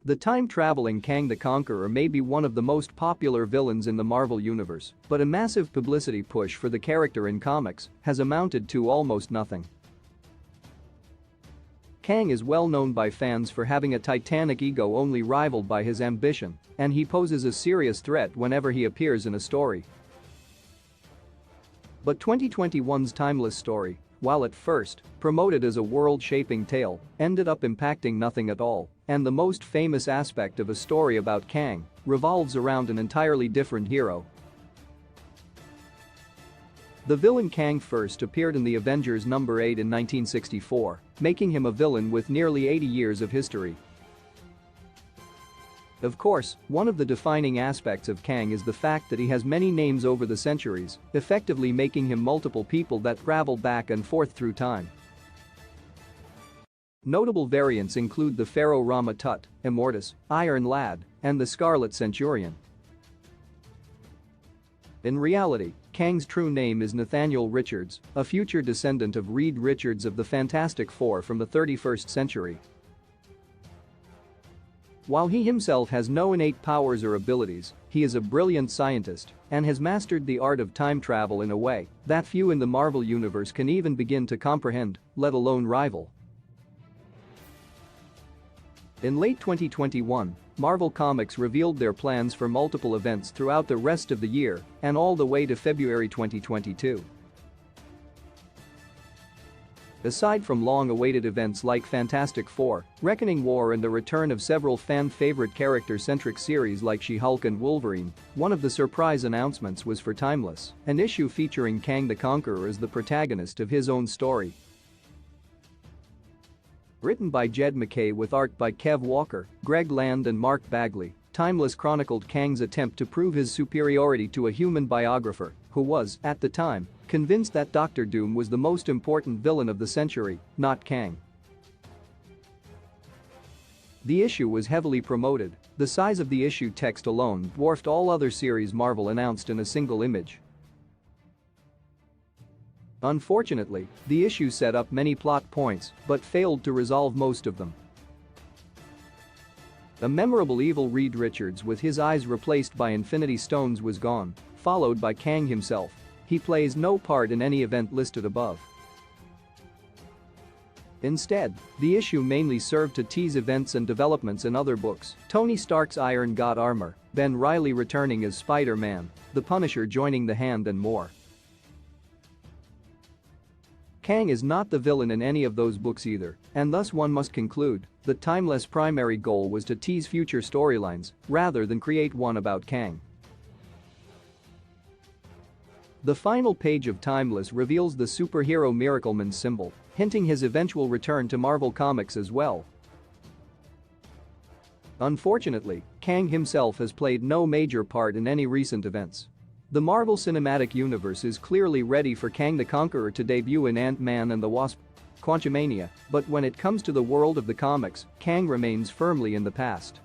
The time-traveling Kang the Conqueror may be one of the most popular villains in the Marvel Universe, but a massive publicity push for the character in comics has amounted to almost nothing. Kang is well known by fans for having a titanic ego only rivaled by his ambition, and he poses a serious threat whenever he appears in a story. But 2021's timeless story, while at first promoted as a world-shaping tale, ended up impacting nothing at all, and the most famous aspect of a story about Kang revolves around an entirely different hero. The villain Kang first appeared in the Avengers number 8 in 1964, making him a villain with nearly 80 years of history. Of course, one of the defining aspects of Kang is the fact that he has many names over the centuries, effectively making him multiple people that travel back and forth through time. Notable variants include the Pharaoh Rama-Tut, Immortus, Iron Lad, and the Scarlet Centurion. In reality, Kang's true name is Nathaniel Richards, a future descendant of Reed Richards of the Fantastic Four from the 31st century. While he himself has no innate powers or abilities, he is a brilliant scientist and has mastered the art of time travel in a way that few in the Marvel Universe can even begin to comprehend, let alone rival. In late 2021, Marvel Comics revealed their plans for multiple events throughout the rest of the year and all the way to February 2022. Aside from long-awaited events like Fantastic Four, Reckoning War and the return of several fan-favorite character-centric series like She-Hulk and Wolverine, one of the surprise announcements was for Timeless, an issue featuring Kang the Conqueror as the protagonist of his own story. Written by Jed MacKay with art by Kev Walker, Greg Land and Mark Bagley, Timeless chronicled Kang's attempt to prove his superiority to a human biographer who was, at the time, convinced that Doctor Doom was the most important villain of the century, not Kang. The issue was heavily promoted. The size of the issue text alone dwarfed all other series Marvel announced in a single image. Unfortunately, the issue set up many plot points but failed to resolve most of them. A memorable evil Reed Richards with his eyes replaced by Infinity Stones was gone, followed by Kang himself. He plays no part in any event listed above. Instead, the issue mainly served to tease events and developments in other books: Tony Stark's Iron God armor, Ben Reilly returning as Spider-Man, the Punisher joining the Hand and more. Kang is not the villain in any of those books either, and thus one must conclude that Timeless' primary goal was to tease future storylines rather than create one about Kang. The final page of Timeless reveals the superhero Miracleman symbol, hinting his eventual return to Marvel Comics as well. Unfortunately, Kang himself has played no major part in any recent events. The Marvel Cinematic Universe is clearly ready for Kang the Conqueror to debut in Ant-Man and the Wasp: Quantumania, but when it comes to the world of the comics, Kang remains firmly in the past.